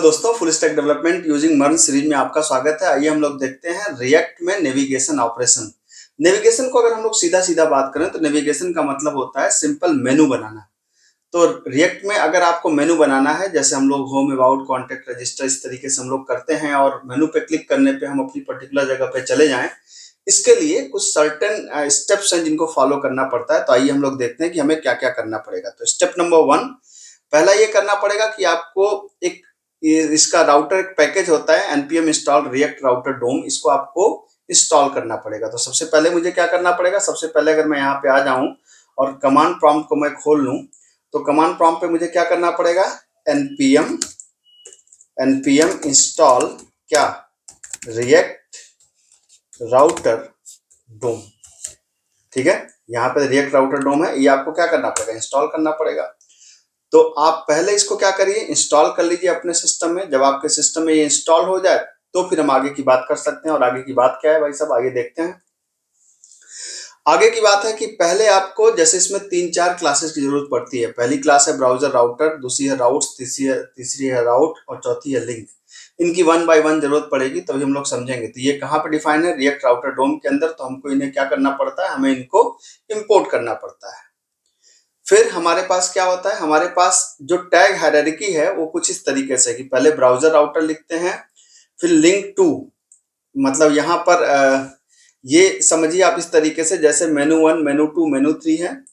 दोस्तों, full stack development using मर्न series में आपका स्वागत है। आइए हम लोग देखते हैं रिएक्ट में नेविगेशन ऑपरेशन। नेविगेशन को अगर हम लोग सीधा सीधा बात करें तो नेविगेशन का मतलब होता है सिंपल मेनू बनाना। तो रिएक्ट में अगर आपको मेनू बनाना है, जैसे हम लोग होम, अबाउट, कॉन्टैक्ट, रजिस्टर, इस तरीके से हम लोग करते हैं और मेनू पे क्लिक करने पे हम अपनी पर्टिकुलर जगह पे चले जाएं, इसके लिए कुछ सर्टेन स्टेप्स हैं जिनको फॉलो करना पड़ता है। तो आइए हम लोग देखते हैं कि हमें क्या क्या करना पड़ेगा। तो स्टेप नंबर 1, पहला ये करना पड़ेगा कि आपको एक इसका राउटर एक पैकेज होता है npm install react router dom, इसको आपको इंस्टॉल करना पड़ेगा। तो सबसे पहले मुझे क्या करना पड़ेगा, सबसे पहले अगर मैं यहाँ पे आ जाऊं और कमांड प्रॉम्प्ट को मैं खोल लूं तो कमांड प्रॉम्प्ट पे मुझे क्या करना पड़ेगा, npm install क्या react router dom। ठीक है, यहाँ पे react router dom है, ये आपको क्या करना पड़ेगा, इंस्टॉल करना पड़ेगा। तो आप पहले इसको क्या करिए, इंस्टॉल कर लीजिए अपने सिस्टम में। जब आपके सिस्टम में ये इंस्टॉल हो जाए तो फिर हम आगे की बात कर सकते हैं। और आगे की बात क्या है भाई साहब, आगे देखते हैं। आगे की बात है कि पहले आपको, जैसे इसमें 3-4 क्लासेस की जरूरत पड़ती है। पहली क्लास है ब्राउजर राउटर, दूसरी है राउट्स, तीसरी है राउट और चौथी है लिंक। इनकी 1 बाय 1 जरूरत पड़ेगी, तभी हम लोग समझेंगे। तो ये कहाँ पे डिफाइन है, रिएक्ट राउटर डोम के अंदर। तो हमको इन्हें क्या करना पड़ता है, हमें इनको इंपोर्ट करना पड़ता है। फिर हमारे पास क्या होता है, हमारे पास जो टैग हायरार्की है वो कुछ इस तरीके से कि पहले ब्राउजर राउटर लिखते हैं, फिर लिंक टू, मतलब यहाँ पर ये समझिए आप इस तरीके से, जैसे मेनू 1, मेनू 2, मेनू 3 है।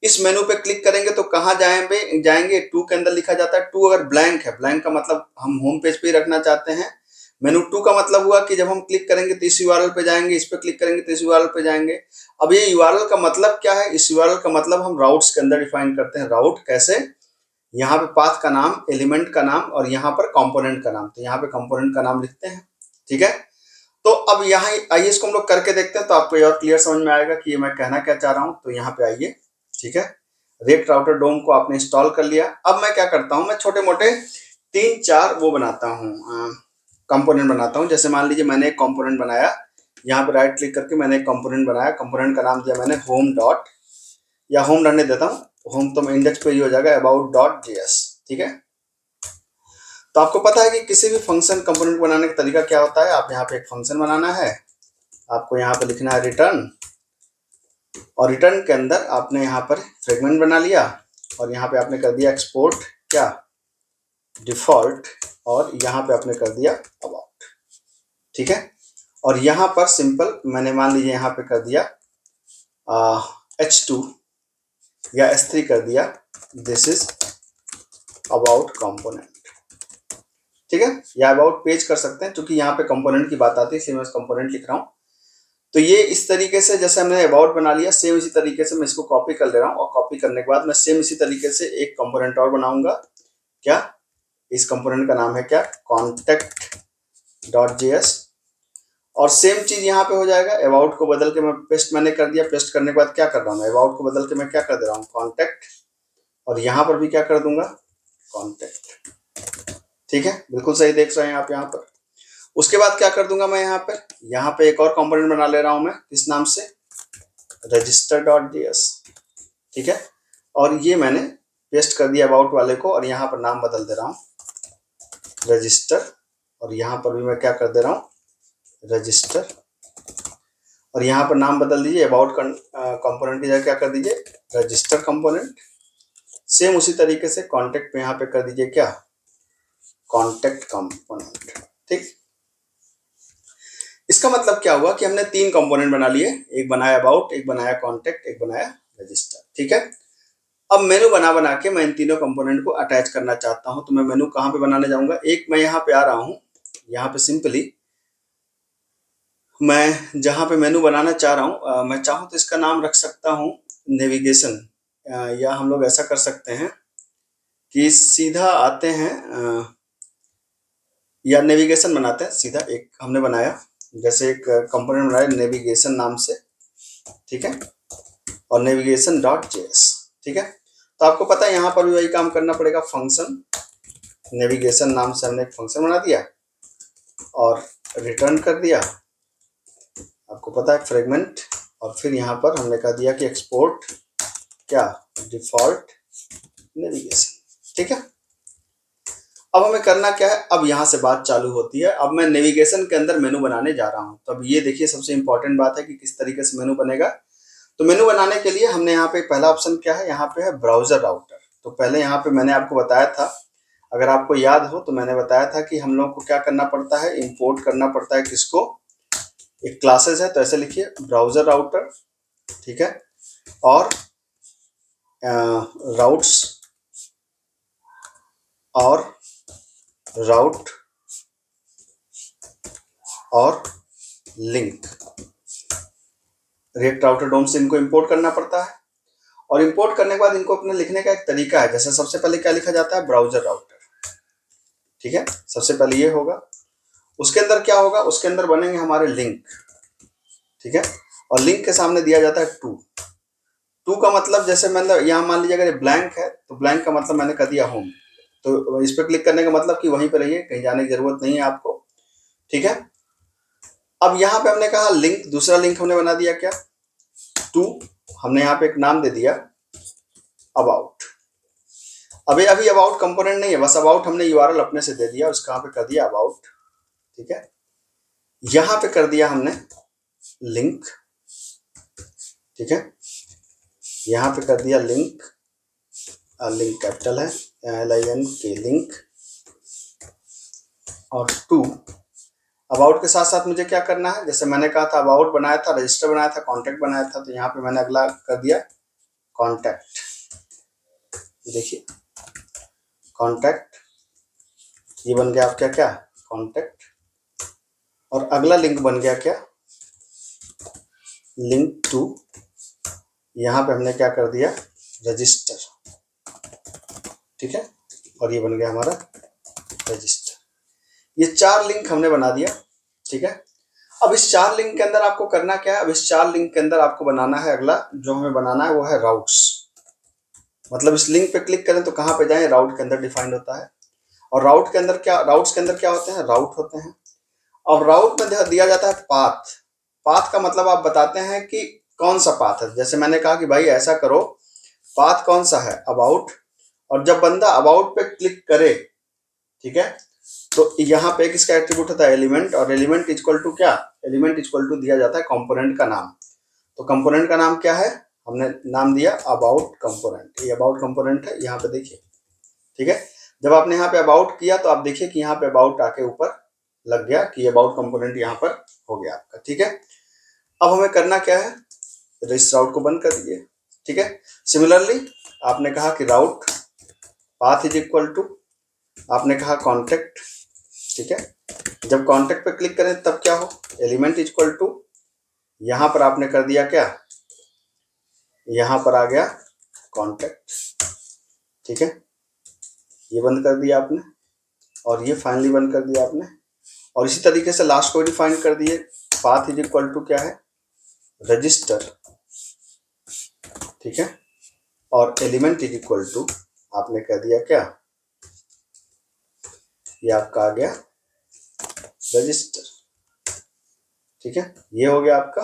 इस मेनू पे क्लिक करेंगे तो कहाँ जाएंगे, 2 के अंदर लिखा जाता है। 2 अगर ब्लैंक है, ब्लैंक का मतलब हम होम पेज पे ही रखना चाहते हैं। मेनू 2 का मतलब हुआ कि जब हम क्लिक करेंगे तो इस यूआरएल पे जाएंगे, इस पे क्लिक करेंगे तो इस यूआरएल पे जाएंगे। अब ये यूआरएल का मतलब क्या है, इस यूआरएल का मतलब हम राउट्स के अंदर डिफाइन करते हैं। राउट कैसे, यहाँ पे पाथ का नाम, एलिमेंट का नाम और यहाँ पर कंपोनेंट का नाम। तो यहाँ पे कंपोनेंट का नाम लिखते हैं। ठीक है, तो अब यहाँ आइए इसको हम लोग करके देखते हैं, तो आपको ये और क्लियर समझ में आएगा कि ये मैं कहना क्या चाह रहा हूँ। तो यहाँ पे आइए। ठीक है, रिएक्ट राउटर डोम को आपने इंस्टॉल कर लिया। अब मैं क्या करता हूँ, मैं छोटे मोटे 3-4 वो बनाता हूँ, कंपोनेंट बनाता हूँ। जैसे मान लीजिए मैंने एक कंपोनेंट बनाया, यहाँ पे राइट क्लिक करके मैंने एक कंपोनेंट बनाया। कंपोनेंट का नाम दिया मैंने होम डॉट, या होम रहने देता हूँ, होम तो इंडेक्स पे ही हो जाएगा, अबाउट डॉट जेएस। ठीक है, तो आपको पता है कि किसी भी फंक्शन कंपोनेंट बनाने का तरीका क्या होता है। आप यहाँ पे एक फंक्शन बनाना है, आपको यहाँ पे लिखना है रिटर्न, और रिटर्न के अंदर आपने यहाँ पर फ्रेगमेंट बना लिया और यहाँ पे आपने कर दिया एक्सपोर्ट क्या, डिफॉल्ट, और यहाँ पे आपने कर दिया अबाउट। ठीक है, और यहाँ पर सिंपल मैंने मान लीजिए यहाँ पे कर दिया H2 या S3 कर दिया, दिस इज अबाउट कंपोनेंट। ठीक है, या अबाउट पेज कर सकते हैं, क्योंकि यहाँ पे कंपोनेंट की बात आती है इसलिए मैं कंपोनेंट लिख रहा हूँ। तो ये इस तरीके से, जैसे हमने अबाउट बना लिया, सेम इसी तरीके से मैं इसको कॉपी कर ले रहा हूँ। और कॉपी करने के बाद मैं सेम इसी तरीके से एक कंपोनेंट और बनाऊंगा। क्या, इस कंपोनेंट का नाम है क्या, कॉन्टैक्ट डॉट जेएस। और सेम चीज यहाँ पे हो जाएगा। अबाउट को बदल के मैं पेस्ट मैंने कर दिया। पेस्ट करने के बाद क्या कर रहा हूँ, अबाउट को बदल के मैं क्या कर दे रहा हूँ, कॉन्टैक्ट, और यहाँ पर भी क्या कर दूंगा, कॉन्टैक्ट। ठीक है, बिल्कुल सही देख रहे हैं आप यहाँ पर। उसके बाद क्या कर दूंगा मैं, यहाँ पे एक और कंपोनेंट बना ले रहा हूं मैं, किस नाम से, रजिस्टर डॉट जेएस। ठीक है, और ये मैंने पेस्ट कर दिया अबाउट वाले को, और यहाँ पर नाम बदल दे रहा हूँ रजिस्टर, और यहाँ पर भी मैं क्या कर दे रहा हूँ, रजिस्टर, और यहाँ पर नाम बदल दीजिए, अबाउट कंपोनेंट की जगह क्या कर दीजिए, रजिस्टर कंपोनेंट। सेम उसी तरीके से कॉन्टैक्ट पे यहाँ पे कर दीजिए क्या, कॉन्टैक्ट कंपोनेंट। ठीक, इसका मतलब क्या हुआ कि हमने 3 कंपोनेंट बना लिए, एक बनाया अबाउट, एक बनाया कॉन्टैक्ट, एक बनाया रजिस्टर। ठीक है, अब मेनू बना के मैं इन तीनों कंपोनेंट को अटैच करना चाहता हूं। तो मैं मेनू कहां पे बनाने जाऊंगा, एक मैं यहाँ पे आ रहा हूं, यहाँ पे सिंपली मैं जहां पे मेनू बनाना चाह रहा हूं, मैं चाहूँ तो इसका नाम रख सकता हूं नेविगेशन, या हम लोग ऐसा कर सकते हैं कि सीधा आते हैं या नेविगेशन बनाते हैं सीधा। एक हमने बनाया, जैसे एक कंपोनेंट बनाया नेविगेशन नाम से। ठीक है, और नेविगेशन डॉट जेएस। ठीक है, तो आपको पता है यहाँ पर भी वही काम करना पड़ेगा, फंक्शन नेविगेशन नाम से हमने एक फंक्शन बना दिया और रिटर्न कर दिया, आपको पता है फ्रेगमेंट, और फिर यहाँ पर हमने कह दिया कि एक्सपोर्ट क्या, डिफॉल्ट नेविगेशन। ठीक है, अब हमें करना क्या है, अब यहाँ से बात चालू होती है। अब मैं नेविगेशन के अंदर मेनू बनाने जा रहा हूँ। तो अब ये देखिए सबसे इंपॉर्टेंट बात है कि किस तरीके से मेनू बनेगा। तो मेनू बनाने के लिए हमने यहाँ पे पहला ऑप्शन क्या है, यहाँ पे है ब्राउजर राउटर। तो पहले यहाँ पे मैंने आपको बताया था, अगर आपको याद हो तो मैंने बताया था कि हम लोग को क्या करना पड़ता है, इंपोर्ट करना पड़ता है किसको, एक क्लासेस है। तो ऐसे लिखिए ब्राउजर राउटर, ठीक है, और राउट्स और राउट और लिंक, रिएक्ट राउटर डोम से इनको इंपोर्ट करना पड़ता है। और इंपोर्ट करने के बाद इनको अपने लिखने का एक तरीका है। जैसे सबसे पहले क्या लिखा जाता है, ब्राउजर राउटर, ठीक है, सबसे पहले ये होगा। उसके अंदर क्या होगा, उसके अंदर बनेंगे हमारे लिंक, ठीक है, और लिंक के सामने दिया जाता है टू। टू का मतलब जैसे मतलब यहाँ मान लीजिए अगर ब्लैंक है तो ब्लैंक का मतलब मैंने कर दिया होम। तो इस पर क्लिक करने का मतलब कि वहीं पर रहिए, कहीं जाने की जरूरत नहीं है आपको, ठीक है। अब यहाँ पे हमने कहा लिंक, दूसरा लिंक हमने बना दिया क्या, टू, हमने यहाँ पे एक नाम दे दिया अबाउट। अभी अबाउट कंपोनेंट नहीं है, बस अबाउट हमने यूआरएल अपने से दे दिया, उसका यहाँ पे कर दिया अबाउट, ठीक है। यहाँ पे कर दिया हमने लिंक, ठीक है, यहाँ पे कर दिया लिंक, लिंक कैपिटल है LINK लिंक, और टू। अबाउट के साथ साथ मुझे क्या करना है, जैसे मैंने कहा था अबाउट बनाया था, रजिस्टर बनाया था, कॉन्टैक्ट बनाया था, तो यहाँ पे मैंने अगला कर दिया कॉन्टैक्ट। देखिए कॉन्टैक्ट, ये बन गया आपका क्या, कॉन्टैक्ट। और अगला लिंक बन गया क्या, लिंक टू। यहाँ पे हमने क्या कर दिया, रजिस्टर, ठीक है, और ये बन गया हमारा रजिस्टर। ये 4 लिंक हमने बना दिया, ठीक है। अब इस 4 लिंक के अंदर आपको करना क्या है, अब इस 4 लिंक के अंदर आपको बनाना है, अगला जो हमें बनाना है वो है राउट्स। मतलब इस लिंक पे क्लिक करें तो कहाँ पे जाएं, राउट के अंदर डिफाइंड होता है। और राउट के अंदर क्या, राउट्स के अंदर क्या होते हैं, राउट होते हैं। और राउट में दिया जाता है पाथ। पाथ का मतलब आप बताते हैं कि कौन सा पाथ है। जैसे मैंने कहा कि भाई ऐसा करो, पाथ कौन सा है, अबाउट। और जब बंदा अबाउट पे क्लिक करे, ठीक है, तो यहाँ पे किसका एट्रीब्यूट होता है, एलिमेंट। और एलिमेंट इक्वल टू क्या, एलिमेंट इक्वल टू दिया जाता है कंपोनेंट का नाम। तो कंपोनेंट का नाम क्या है, हमने नाम दिया अबाउट कंपोनेंट। ये अबाउट कंपोनेंट है, यहाँ पे देखिए, ठीक है। जब आपने यहाँ पे अबाउट किया तो आप देखिए कि यहाँ पे अबाउट आके ऊपर लग गया कि अबाउट कंपोनेंट यहाँ पर हो गया आपका, ठीक है। अब हमें करना क्या है, इस राउट को बंद कर दीजिए, ठीक है। सिमिलरली आपने कहा कि राउट पाथ इज इक्वल टू, आपने कहा कॉन्टेक्ट, ठीक है। जब कॉन्टेक्ट पे क्लिक करें तब क्या हो, एलिमेंट इक्वल टू, यहां पर आपने कर दिया क्या, यहां पर आ गया कॉन्टेक्ट, ठीक है, ये बंद कर दिया आपने, और ये फाइनली बंद कर दिया आपने। और इसी तरीके से लास्ट को डिफाइन कर दिए, पाथ इज इक्वल टू क्या है, रजिस्टर, ठीक है, और एलिमेंट इज इक्वल टू आपने कह दिया क्या, ये आपका आ गया रजिस्टर, ठीक है। ये हो गया आपका,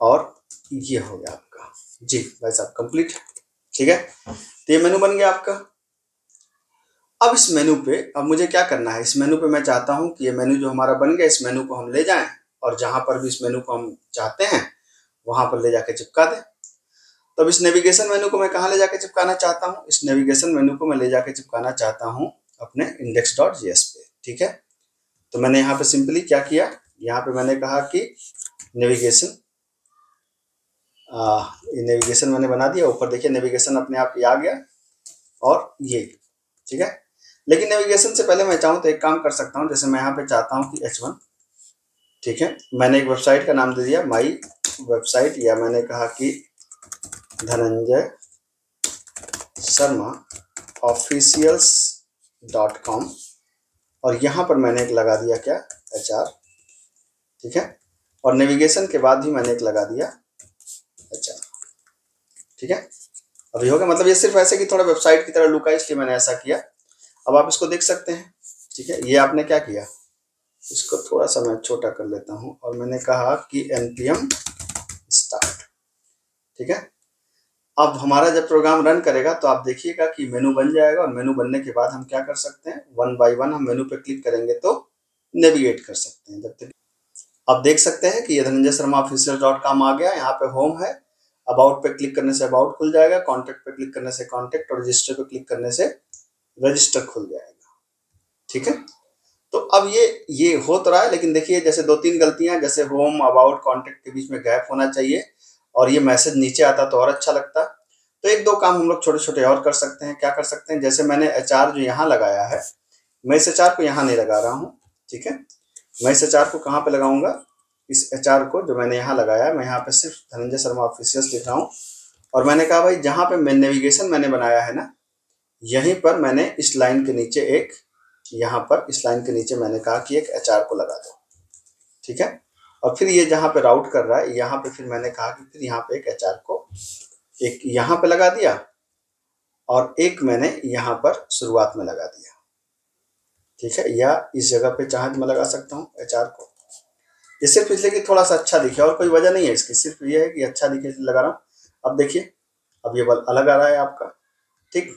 और ये हो गया आपका, जी भाई साहब कंप्लीट, ठीक है। तो ये मेनू बन गया आपका। अब इस मेनू पे अब मुझे क्या करना है, इस मेनू पे मैं चाहता हूं कि ये मेनू जो हमारा बन गया, इस मेनू को हम ले जाएं और जहां पर भी इस मेनू को हम चाहते हैं वहां पर ले जाके चिपका दें। तो अब इस नेविगेशन मेनू को मैं कहाँ ले जाके चिपकाना चाहता हूँ, इस नेविगेशन मेनू को मैं ले जाके चिपकाना चाहता हूँ अपने index.js पे, ठीक है। तो मैंने यहाँ पे सिंपली क्या किया, यहाँ पे मैंने कहा कि नेविगेशन, नेविगेशन मैंने बना दिया। ऊपर देखिए नेविगेशन अपने आप आ गया, और ये, ठीक है। लेकिन नेविगेशन से पहले मैं चाहूँ तो एक काम कर सकता हूँ। जैसे मैं यहाँ पे चाहता हूँ कि H1, ठीक है, मैंने एक वेबसाइट का नाम दे दिया माई वेबसाइट, या मैंने कहा कि धनंजय शर्मा officials.com, और यहाँ पर मैंने एक लगा दिया क्या, HR, ठीक है। और नेविगेशन के बाद भी मैंने एक लगा दिया HR, ठीक है। अभी हो गया, मतलब ये सिर्फ ऐसे कि थोड़ा वेबसाइट की तरह लुक है, इसलिए मैंने ऐसा किया। अब आप इसको देख सकते हैं, ठीक है। ये आपने क्या किया, इसको थोड़ा सा मैं छोटा कर लेता हूँ, और मैंने कहा कि npm start, ठीक है। अब हमारा जब प्रोग्राम रन करेगा तो आप देखिएगा कि मेनू बन जाएगा, और मेनू बनने के बाद हम क्या कर सकते हैं, वन बाय वन हम मेनू पे क्लिक करेंगे तो नेविगेट कर सकते हैं। जब तक आप देख सकते हैं कि ये dhananjaySharmaofficial.com आ गया, यहाँ पे होम है, अबाउट पे क्लिक करने से अबाउट खुल जाएगा, कॉन्टेक्ट पे क्लिक करने से कॉन्टेक्ट, और रजिस्टर पे क्लिक करने से रजिस्टर खुल जाएगा। ठीक है, तो अब ये हो तो रहा है, लेकिन देखिए जैसे 2-3 गलतियां, जैसे होम अबाउट कॉन्टेक्ट के बीच में गैप होना चाहिए, और ये मैसेज नीचे आता तो और अच्छा लगता। तो 1-2 काम हम लोग छोटे छोटे और कर सकते हैं। क्या कर सकते हैं, जैसे मैंने एचआर जो यहाँ लगाया है, मैं इस एचआर को यहाँ नहीं लगा रहा हूँ। ठीक है, मैं इस एचआर को कहाँ पे लगाऊंगा, इस एचआर को जो मैंने यहाँ लगाया है, मैं यहाँ पे सिर्फ धनंजय शर्मा ऑफिशियल लिख रहा हूँ, और मैंने कहा भाई जहाँ पे मैं नेविगेशन मैंने बनाया है ना, यहीं पर मैंने इस लाइन के नीचे एक, यहाँ पर इस लाइन के नीचे मैंने कहा कि एक एचआर को लगा दो। ठीक है, और फिर ये जहाँ पे राउट कर रहा है, यहाँ पे फिर मैंने कहा कि फिर यहाँ पे एक एचआर को एक यहाँ पे लगा दिया, और एक मैंने यहाँ पर शुरुआत में लगा दिया। ठीक है, या इस जगह पे चाहे तो मैं लगा सकता हूँ एचआर को, ये सिर्फ इसलिए कि थोड़ा सा अच्छा दिखे, और कोई वजह नहीं है इसकी, सिर्फ ये है कि अच्छा दिखे इसलिए लगा रहा हूँ। अब देखिए, अब ये बल अलग आ रहा है आपका। ठीक,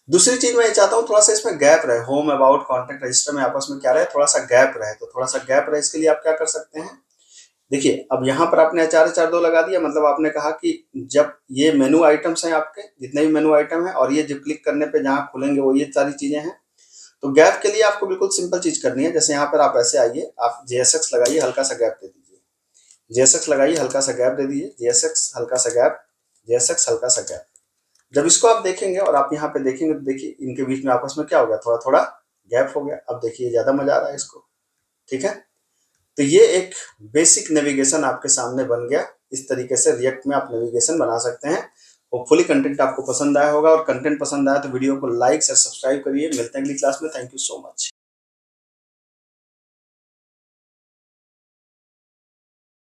दूसरी चीज मैं ये चाहता हूँ थोड़ा सा इसमें गैप रहे, होम अबाउट कॉन्टेक्ट रजिस्टर में आपस में क्या रहे, थोड़ा सा गैप रहे। तो थोड़ा सा गैप रहे, इसके लिए आप क्या कर सकते हैं, देखिए अब यहाँ पर आपने HR2 लगा दिया, मतलब आपने कहा कि जब ये मेनू आइटम्स हैं आपके, जितने भी मेनू आइटम है, और ये जो क्लिक करने पे जहाँ खुलेंगे वो ये सारी चीजें हैं। तो गैप के लिए आपको बिल्कुल सिंपल चीज करनी है, जैसे यहाँ पर आप ऐसे आइए, आप JSX लगाइए, हल्का सा गैप दे दीजिए, JSX लगाइए, हल्का सा गैप दे दीजिए, JSX हल्का सा गैप, JSX हल्का सा गैप। जब इसको आप देखेंगे और आप यहाँ पे देखेंगे तो देखिए इनके बीच में आपस में क्या हो गया, थोड़ा थोड़ा गैप हो गया। अब देखिए ज्यादा मजा आ रहा है इसको। ठीक है, तो ये एक बेसिक नेविगेशन आपके सामने बन गया। इस तरीके से रिएक्ट में आप नेविगेशन बना सकते हैं। होपफुली कंटेंट आपको पसंद आया होगा, और कंटेंट पसंद आया तो वीडियो को लाइक और सब्सक्राइब करिए। मिलते हैं अगली क्लास में। Thank you so much.